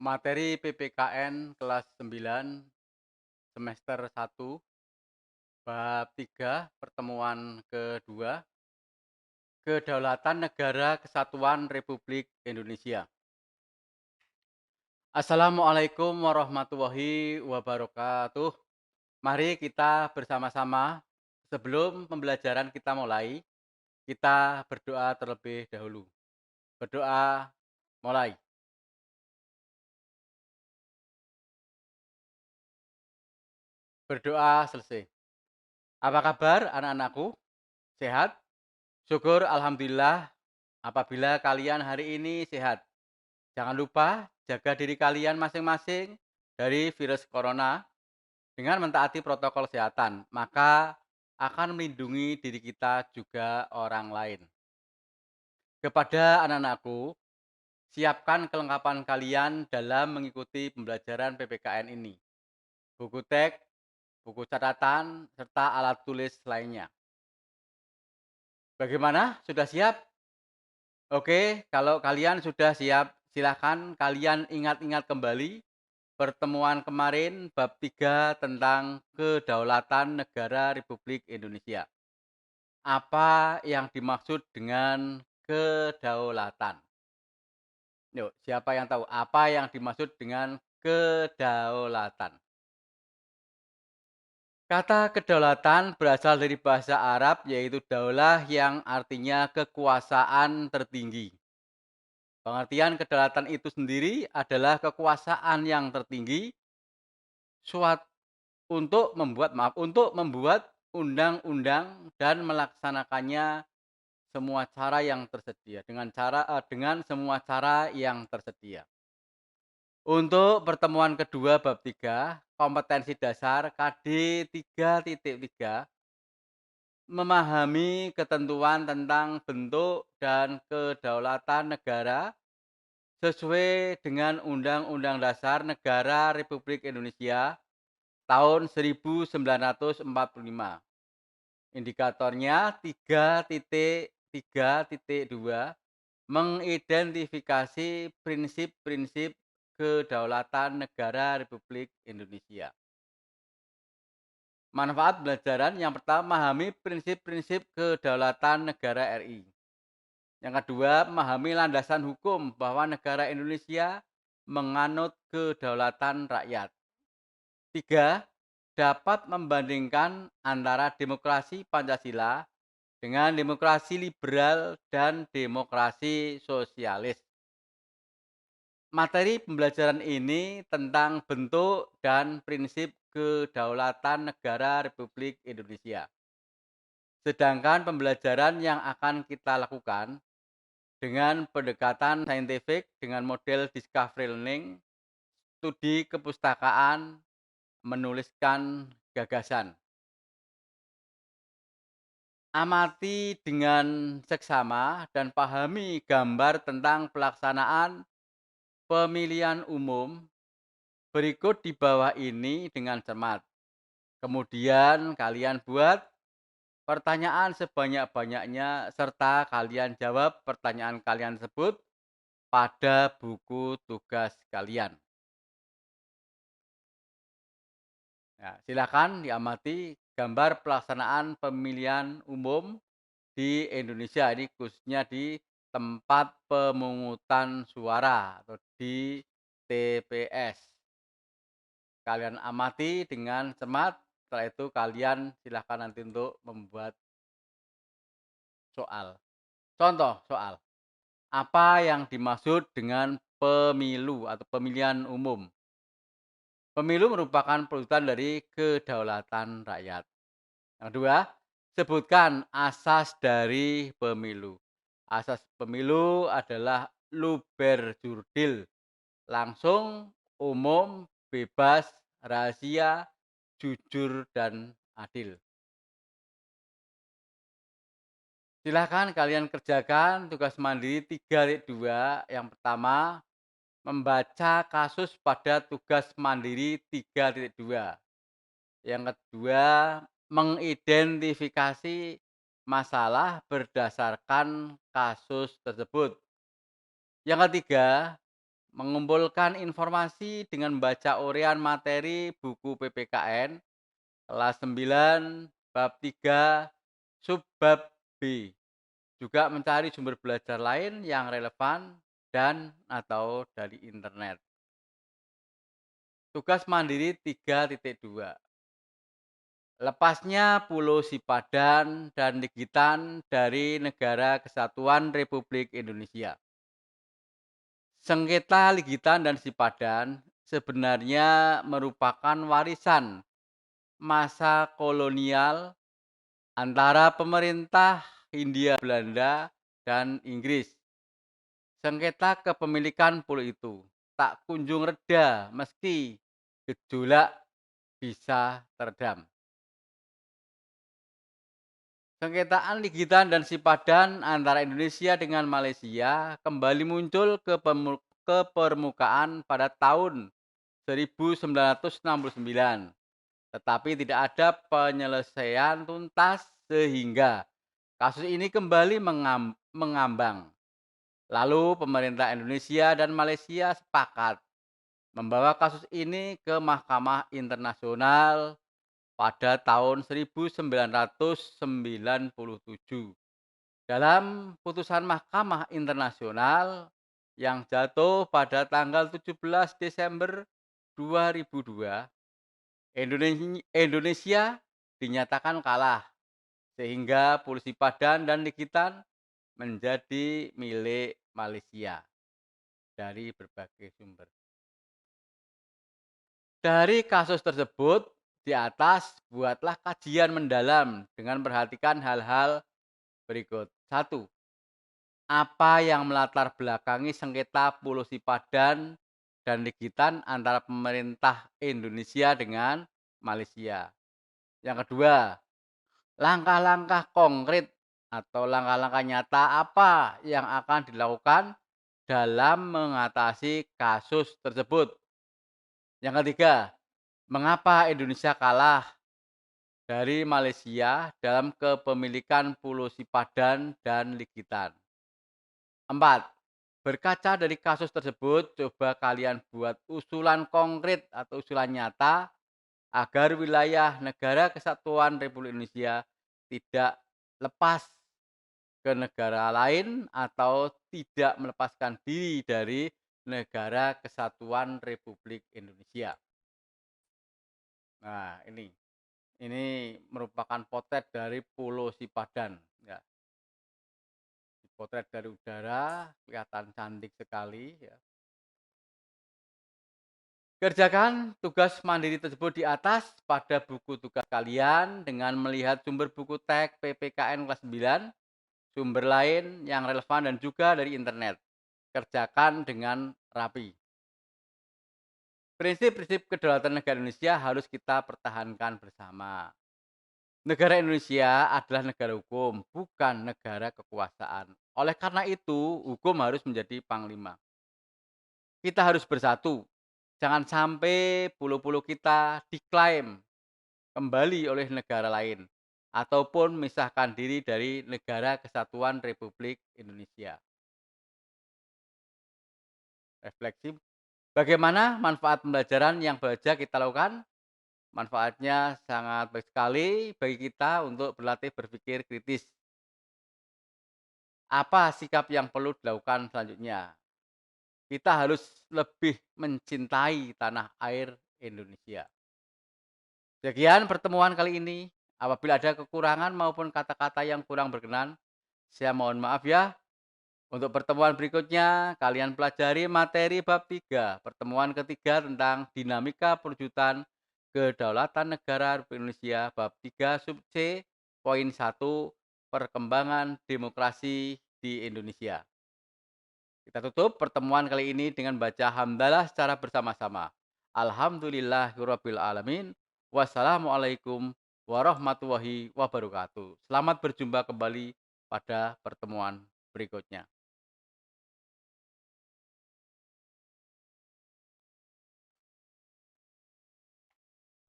Materi PPKN kelas 9 semester 1 bab 3 pertemuan kedua Kedaulatan Negara Kesatuan Republik Indonesia. Assalamualaikum warahmatullahi wabarakatuh. Mari kita bersama-sama sebelum pembelajaran kita mulai, kita berdoa terlebih dahulu. Berdoa mulai. Berdoa selesai. Apa kabar anak-anakku? Sehat? Syukur alhamdulillah apabila kalian hari ini sehat. Jangan lupa jaga diri kalian masing-masing dari virus corona dengan mentaati protokol kesehatan, maka akan melindungi diri kita juga orang lain. Kepada anak-anakku, siapkan kelengkapan kalian dalam mengikuti pembelajaran PPKN ini. Buku teks, buku catatan, serta alat tulis lainnya. Bagaimana? Sudah siap? Oke, kalau kalian sudah siap, silakan kalian ingat-ingat kembali pertemuan kemarin bab 3 tentang kedaulatan negara Republik Indonesia. Apa yang dimaksud dengan kedaulatan? Yuk, siapa yang tahu apa yang dimaksud dengan kedaulatan? Kata kedaulatan berasal dari bahasa Arab yaitu daulah yang artinya kekuasaan tertinggi. Pengertian kedaulatan itu sendiri adalah kekuasaan yang tertinggi suat untuk membuat undang-undang dan melaksanakannya semua cara yang tersedia dengan semua cara yang tersedia. Untuk pertemuan kedua bab 3 kompetensi dasar KD 3.3, memahami ketentuan tentang bentuk dan kedaulatan negara sesuai dengan Undang-Undang Dasar Negara Republik Indonesia tahun 1945. Indikatornya 3.3.2 mengidentifikasi prinsip-prinsip kedaulatan negara Republik Indonesia. Manfaat pembelajaran yang pertama, memahami prinsip-prinsip kedaulatan negara RI. Yang kedua, memahami landasan hukum bahwa negara Indonesia menganut kedaulatan rakyat. Tiga, dapat membandingkan antara demokrasi Pancasila dengan demokrasi liberal dan demokrasi sosialis. Materi pembelajaran ini tentang bentuk dan prinsip kedaulatan negara Republik Indonesia. Sedangkan pembelajaran yang akan kita lakukan dengan pendekatan saintifik dengan model discovery learning, studi kepustakaan, menuliskan gagasan. Amati dengan seksama dan pahami gambar tentang pelaksanaan pemilihan umum berikut di bawah ini dengan cermat. Kemudian kalian buat pertanyaan sebanyak-banyaknya serta kalian jawab pertanyaan kalian tersebut pada buku tugas kalian. Ya, silakan diamati gambar pelaksanaan pemilihan umum di Indonesia, ini khususnya di tempat pemungutan suara atau di TPS. Kalian amati dengan cermat, setelah itu kalian silakan nanti untuk membuat soal. Contoh soal, apa yang dimaksud dengan pemilu atau pemilihan umum? Pemilu merupakan perwujudan dari kedaulatan rakyat. Yang kedua, sebutkan asas dari pemilu. Asas pemilu adalah luber jurdil, langsung, umum, bebas, rahasia, jujur, dan adil. Silakan kalian kerjakan tugas mandiri 3.2. Yang pertama, membaca kasus pada tugas mandiri 3.2. Yang kedua, mengidentifikasi masalah berdasarkan kasus tersebut. Yang ketiga, mengumpulkan informasi dengan membaca urean materi buku PPKN kelas 9 bab 3 subbab B. Juga mencari sumber belajar lain yang relevan dan atau dari internet. Tugas mandiri 3.2. Lepasnya Pulau Sipadan dan Ligitan dari Negara Kesatuan Republik Indonesia. Sengketa Ligitan dan Sipadan sebenarnya merupakan warisan masa kolonial antara pemerintah Hindia Belanda dan Inggris. Sengketa kepemilikan pulau itu tak kunjung reda meski gejolak bisa teredam. Sengketaan Ligitan dan Sipadan antara Indonesia dengan Malaysia kembali muncul ke permukaan pada tahun 1969, tetapi tidak ada penyelesaian tuntas sehingga kasus ini kembali mengambang. Lalu pemerintah Indonesia dan Malaysia sepakat membawa kasus ini ke Mahkamah Internasional pada tahun 1997. Dalam putusan Mahkamah Internasional yang jatuh pada tanggal 17 Desember 2002, Indonesia dinyatakan kalah sehingga Pulau Sipadan dan Ligitan menjadi milik Malaysia dari berbagai sumber. Dari kasus tersebut, di atas buatlah kajian mendalam dengan perhatikan hal-hal berikut. 1. Apa yang melatar belakangi sengketa Pulau Sipadan dan Ligitan antara pemerintah Indonesia dengan Malaysia. Yang kedua, langkah-langkah konkret atau langkah-langkah nyata apa yang akan dilakukan dalam mengatasi kasus tersebut. Yang ketiga, mengapa Indonesia kalah dari Malaysia dalam kepemilikan Pulau Sipadan dan Ligitan. 4. Berkaca dari kasus tersebut, coba kalian buat usulan konkret atau usulan nyata agar wilayah Negara Kesatuan Republik Indonesia tidak lepas ke negara lain atau tidak melepaskan diri dari Negara Kesatuan Republik Indonesia. Nah, ini merupakan potret dari Pulau Sipadan. Ya. Potret dari udara, kelihatan cantik sekali. Ya. Kerjakan tugas mandiri tersebut di atas pada buku tugas kalian dengan melihat sumber buku teks PPKN kelas 9, sumber lain yang relevan dan juga dari internet. Kerjakan dengan rapi. Prinsip-prinsip kedaulatan negara Indonesia harus kita pertahankan bersama. Negara Indonesia adalah negara hukum, bukan negara kekuasaan. Oleh karena itu, hukum harus menjadi panglima. Kita harus bersatu. Jangan sampai pulau-pulau kita diklaim kembali oleh negara lain ataupun memisahkan diri dari Negara Kesatuan Republik Indonesia. Refleksi, bagaimana manfaat pembelajaran yang belajar kita lakukan? Manfaatnya sangat baik sekali bagi kita untuk berlatih berpikir kritis. Apa sikap yang perlu dilakukan selanjutnya? Kita harus lebih mencintai tanah air Indonesia. Sekian pertemuan kali ini. Apabila ada kekurangan maupun kata-kata yang kurang berkenan, saya mohon maaf ya. Untuk pertemuan berikutnya, kalian pelajari materi bab 3, pertemuan ketiga tentang dinamika perwujudan kedaulatan negara Republik Indonesia, bab 3 sub C, poin 1, perkembangan demokrasi di Indonesia. Kita tutup pertemuan kali ini dengan baca hamdalah secara bersama-sama. Alhamdulillahirabbil alamin. Wassalamualaikum warahmatullahi wabarakatuh. Selamat berjumpa kembali pada pertemuan berikutnya.